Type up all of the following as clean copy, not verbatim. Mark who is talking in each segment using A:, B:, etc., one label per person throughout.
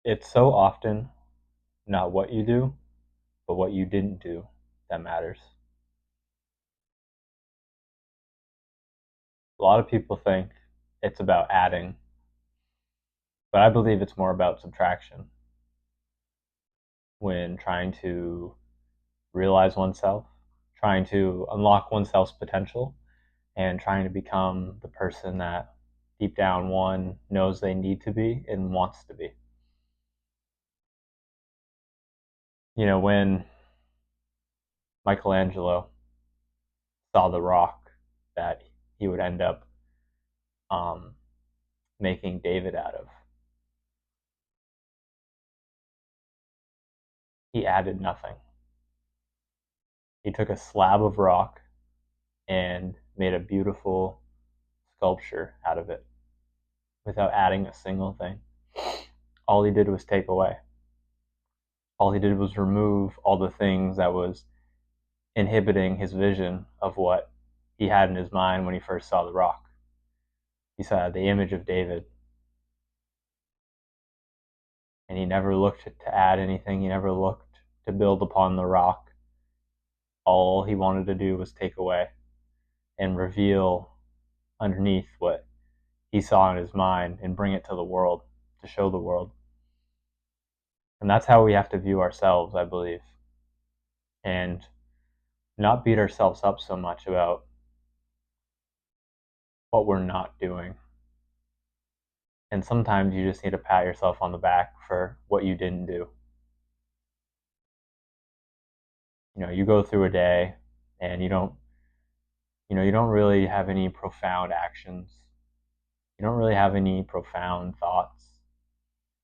A: It's so often not what you do, but what you didn't do that matters. A lot of people think it's about adding, but I believe it's more about subtraction when trying to realize oneself, trying to unlock oneself's potential, and trying to become the person that deep down one knows they need to be and wants to be. When Michelangelo saw the rock that he would end up um, making David out of, he added nothing. He took a slab of rock and made a beautiful sculpture out of it without adding a single thing. All he did was take away. All he did was remove all the things that was inhibiting his vision of what he had in his mind when he first saw the rock. He saw the image of David, and he never looked to add anything. He never looked to build upon the rock. All he wanted to do was take away and reveal underneath what he saw in his mind and bring it to the world, to show the world. And that's how we have to view ourselves, I believe, and not beat ourselves up so much about what we're not doing. And sometimes you just need to pat yourself on the back for what you didn't do. You go through a day and you don't really have any profound actions. You don't really have any profound thoughts.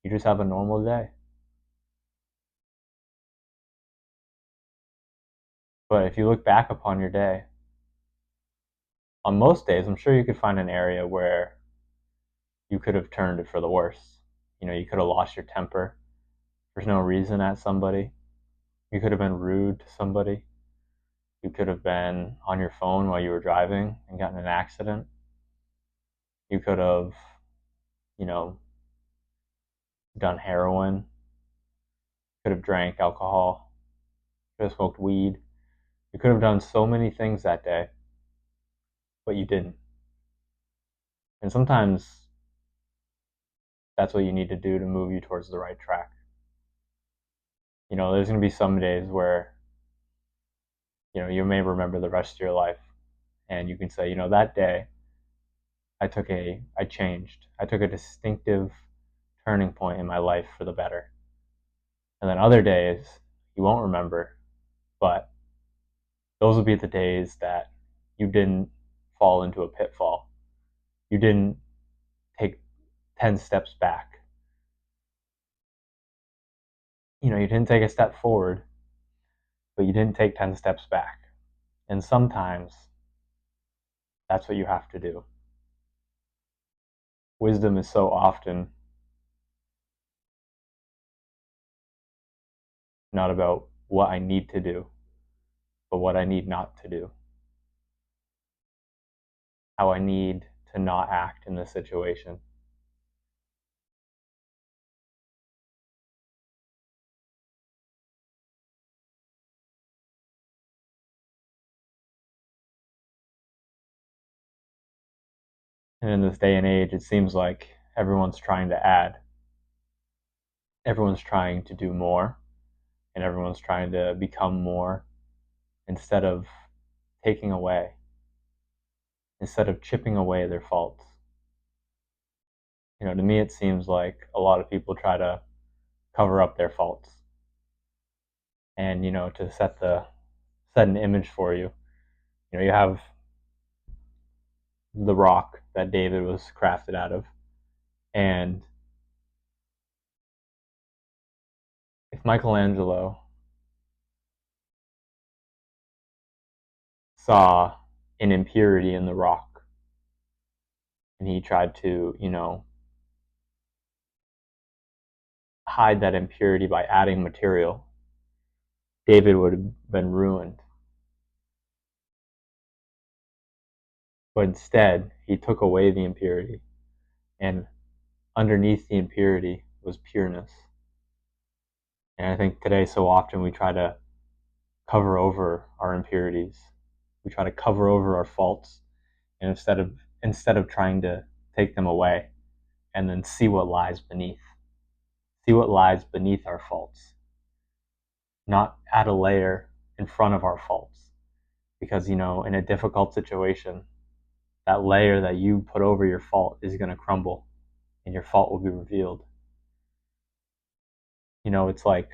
A: You just have a normal day. But if you look back upon your day, on most days, I'm sure you could find an area where you could have turned it for the worse. You could have lost your temper. There's no reason at somebody. You could have been rude to somebody. You could have been on your phone while you were driving and gotten in an accident. You could have, you know, done heroin. Could have drank alcohol. Could have smoked weed. You could have done so many things that day, but you didn't. And sometimes that's what you need to do to move you towards the right track. There's going to be some days where, you may remember the rest of your life and you can say, that day I changed. I took a distinctive turning point in my life for the better. And then other days you won't remember, but those will be the days that you didn't fall into a pitfall. You didn't take 10 steps back. You didn't take a step forward, but you didn't take 10 steps back. And sometimes that's what you have to do. Wisdom is so often not about what I need to do, but what I need not to do. How I need to not act in this situation. And in this day and age, it seems like everyone's trying to add. Everyone's trying to do more, and everyone's trying to become more instead of taking away, instead of chipping away their faults. To me, it seems like a lot of people try to cover up their faults, and to set an image for you. You have the rock that David was crafted out of, and if Michelangelo saw an impurity in the rock and he tried to, hide that impurity by adding material, David would have been ruined. But instead, he took away the impurity, and underneath the impurity was pureness. And I think today, so often, we try to cover over our impurities. We try to cover over our faults, and instead of trying to take them away and then see what lies beneath. See what lies beneath our faults. Not add a layer in front of our faults. Because, in a difficult situation, that layer that you put over your fault is going to crumble and your fault will be revealed. It's like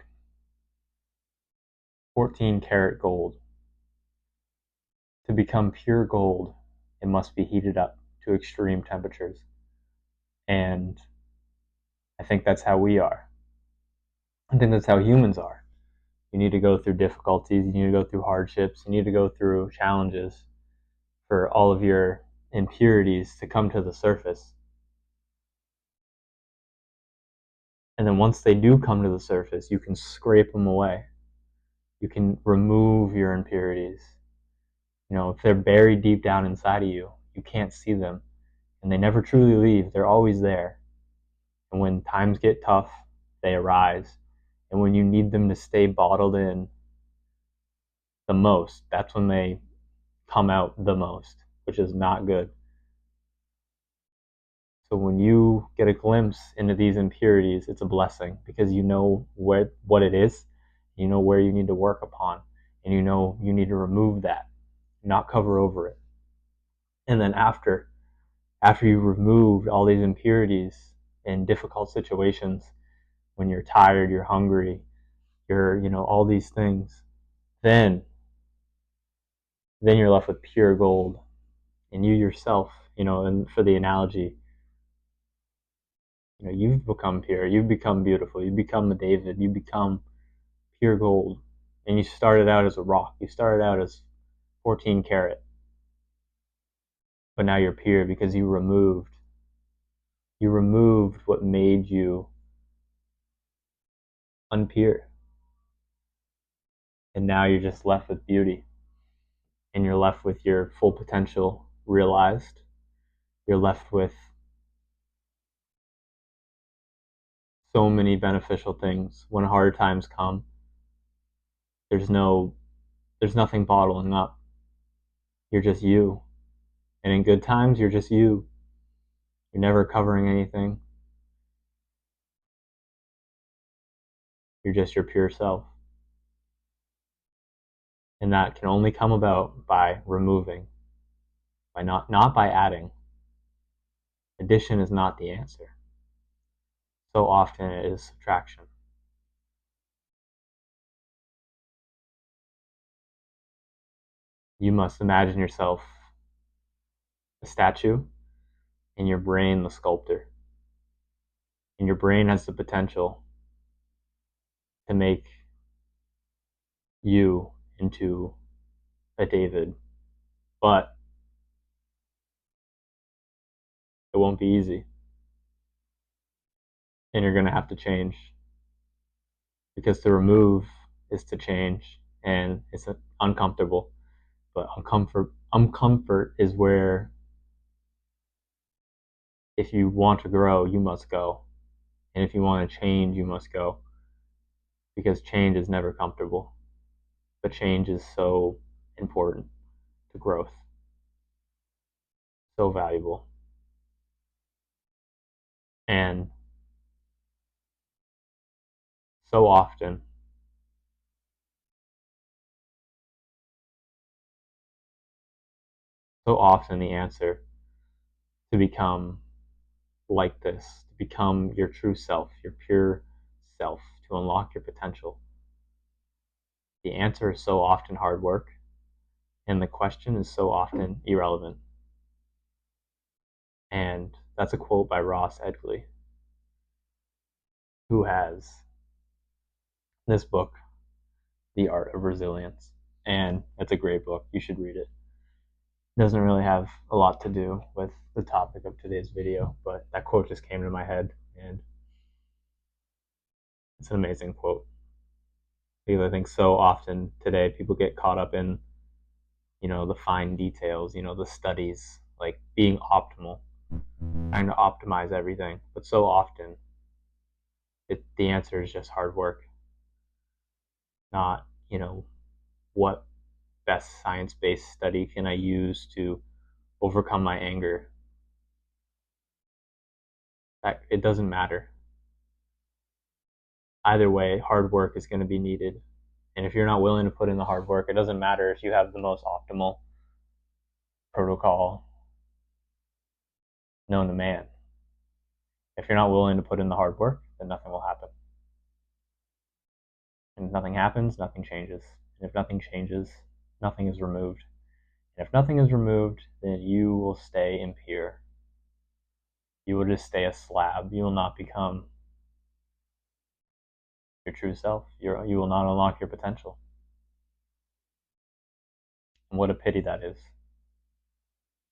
A: 14 karat gold. To become pure gold, it must be heated up to extreme temperatures. And I think that's how we are. I think that's how humans are. You need to go through difficulties, you need to go through hardships, you need to go through challenges for all of your impurities to come to the surface. And then once they do come to the surface, you can scrape them away. You can remove your impurities. If they're buried deep down inside of you, you can't see them. And they never truly leave. They're always there. And when times get tough, they arise. And when you need them to stay bottled in the most, that's when they come out the most, which is not good. So when you get a glimpse into these impurities, it's a blessing because you know what it is, you know where you need to work upon, and you know you need to remove that, not cover over it. And then after you've removed all these impurities in difficult situations, when you're tired, you're hungry, you're all these things, then you're left with pure gold. And you yourself, and for the analogy, you've become pure, you've become beautiful, you become a David, you become pure gold. And you started out as a rock, you started out as 14 karat, but now you're pure because you removed what made you unpure. And now you're just left with beauty, and you're left with your full potential realized. You're left with so many beneficial things. When hard times come, there's nothing bottling up. You're just you. And in good times, you're just you. You're never covering anything. You're just your pure self. And that can only come about by removing, by not by adding. Addition is not the answer. So often it is subtraction. You must imagine yourself a statue, and your brain the sculptor. And your brain has the potential to make you into a David, but it won't be easy. And you're going to have to change, because to remove is to change, and it's uncomfortable. But uncomfort is where, if you want to grow, you must go. And if you want to change, you must go. Because change is never comfortable. But change is so important to growth, so valuable. And so often, the answer to become like this, to become your true self, your pure self, to unlock your potential, the answer is so often hard work, and the question is so often irrelevant. And that's a quote by Ross Edgley, who has this book, The Art of Resilience. And it's a great book. You should read it. It doesn't really have a lot to do with the topic of today's video, but that quote just came to my head, and it's an amazing quote. Because I think so often today people get caught up in, the fine details, the studies, like being optimal, trying to optimize everything. But so often, the answer is just hard work. not, what best science-based study can I use to overcome my anger. That it doesn't matter. Either way, hard work is going to be needed. And if you're not willing to put in the hard work, it doesn't matter if you have the most optimal protocol known to man. If you're not willing to put in the hard work, then nothing will happen. And if nothing happens, nothing changes. And if nothing changes, nothing is removed. And if nothing is removed, then you will stay impure. You will just stay a slab. You will not become your true self. You will not unlock your potential. And what a pity that is.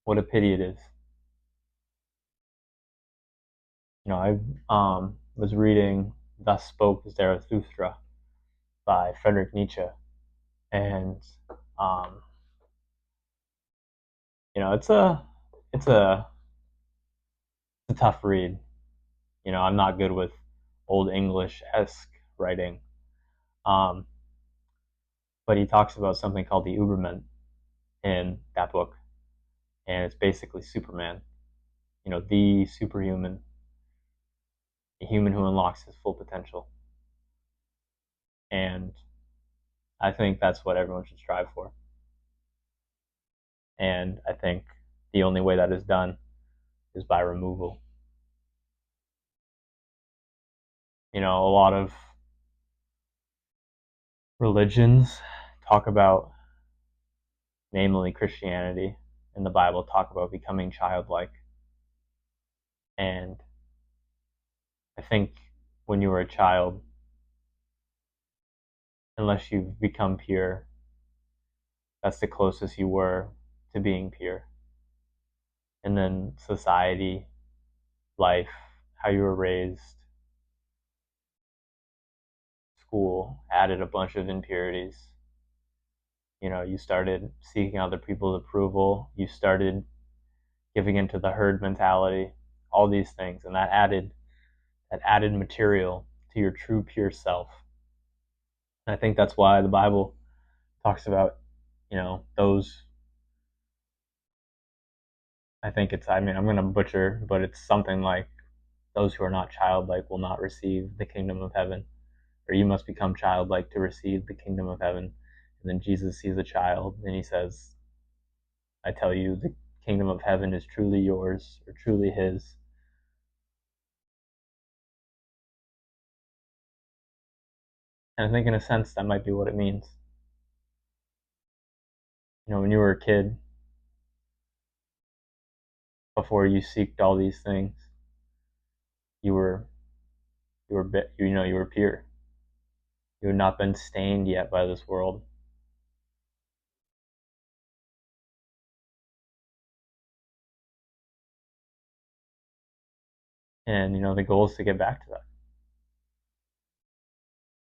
A: What a pity it is. I was reading Thus Spoke Zarathustra by Friedrich Nietzsche. And, um, it's it's a, it's a tough read. I'm not good with old English-esque writing. Um, but he talks about something called the Uberman in that book. And it's basically Superman, the superhuman, a human who unlocks his full potential. And I think that's what everyone should strive for. And I think the only way that is done is by removal. A lot of religions talk about, namely Christianity and the Bible, talk about becoming childlike. And I think when you were a child, unless you've become pure, that's the closest you were to being pure. And then society, life, how you were raised, school added a bunch of impurities. You started seeking other people's approval. You started giving into the herd mentality, all these things, and that added material to your true pure self. And I think that's why the Bible talks about, those. I'm going to butcher, but it's something like those who are not childlike will not receive the kingdom of heaven, or you must become childlike to receive the kingdom of heaven. And then Jesus sees a child and he says, I tell you, the kingdom of heaven is truly yours, or truly his. And I think in a sense that might be what it means. When you were a kid, before you seeked all these things, you were you were pure. You had not been stained yet by this world. And the goal is to get back to that.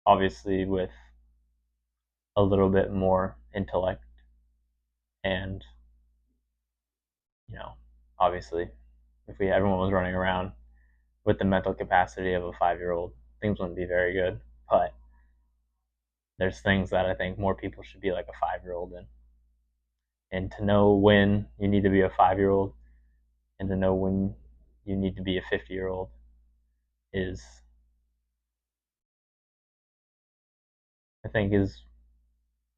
A: Obviously with a little bit more intellect and obviously if everyone was running around with the mental capacity of a 5-year-old, things wouldn't be very good. But there's things that I think more people should be like a 5-year-old in. And to know when you need to be a 5-year-old and to know when you need to be a 50-year-old is, I think, is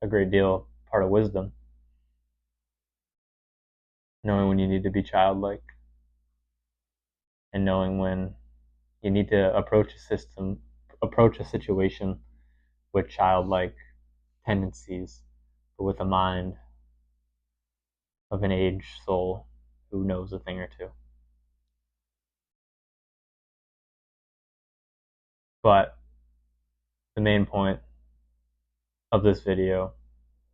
A: a great deal part of wisdom. Knowing when you need to be childlike and knowing when you need to approach a situation with childlike tendencies, but with a mind of an aged soul who knows a thing or two. But the main point of this video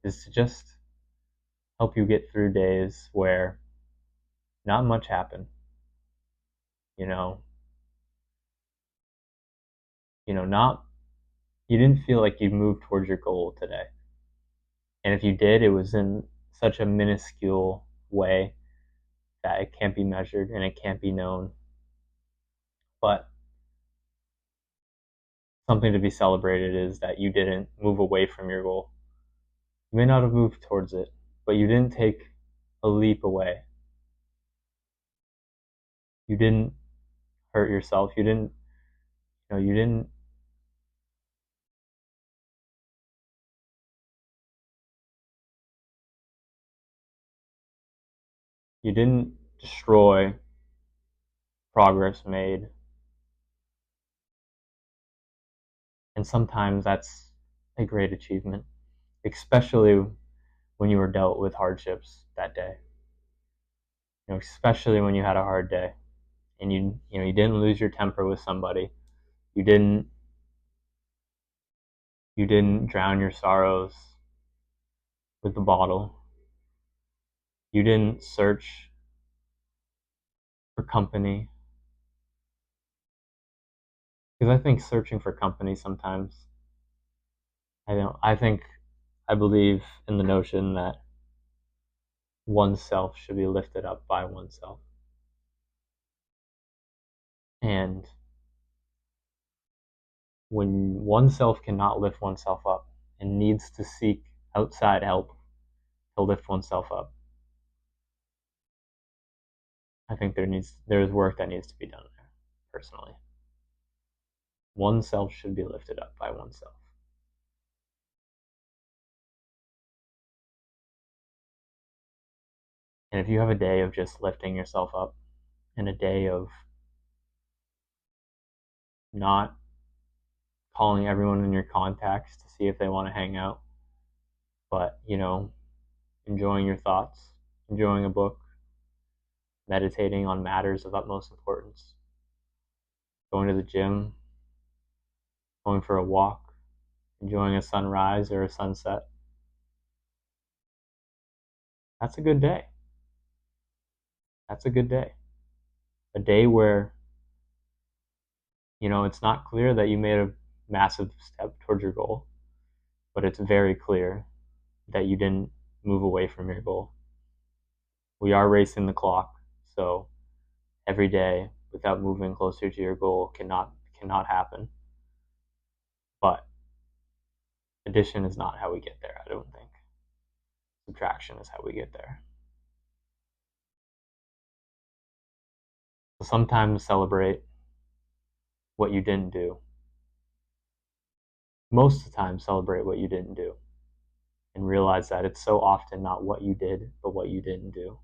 A: is to just help you get through days where not much happened. You know, not you didn't feel like you moved towards your goal today. And if you did, it was in such a minuscule way that it can't be measured and it can't be known. But something to be celebrated is that you didn't move away from your goal. You may not have moved towards it, but you didn't take a leap away. You didn't hurt yourself. You didn't you didn't destroy progress made. And sometimes that's a great achievement, especially when you were dealt with hardships that day. Especially when you had a hard day and you didn't lose your temper with somebody. You didn't you didn't drown your sorrows with the bottle. You didn't search for company. Because I think searching for company sometimes, I believe in the notion that oneself should be lifted up by oneself. And when oneself cannot lift oneself up and needs to seek outside help to lift oneself up, I think there's work that needs to be done there, personally. Oneself should be lifted up by oneself. And if you have a day of just lifting yourself up and a day of not calling everyone in your contacts to see if they want to hang out, but, enjoying your thoughts, enjoying a book, meditating on matters of utmost importance, going to the gym, going for a walk, enjoying a sunrise or a sunset, that's a good day. That's a good day. A day where, it's not clear that you made a massive step towards your goal, but it's very clear that you didn't move away from your goal. We are racing the clock, so every day without moving closer to your goal cannot happen. But addition is not how we get there, I don't think. Subtraction is how we get there. So sometimes celebrate what you didn't do. Most of the time, celebrate what you didn't do and realize that it's so often not what you did, but what you didn't do.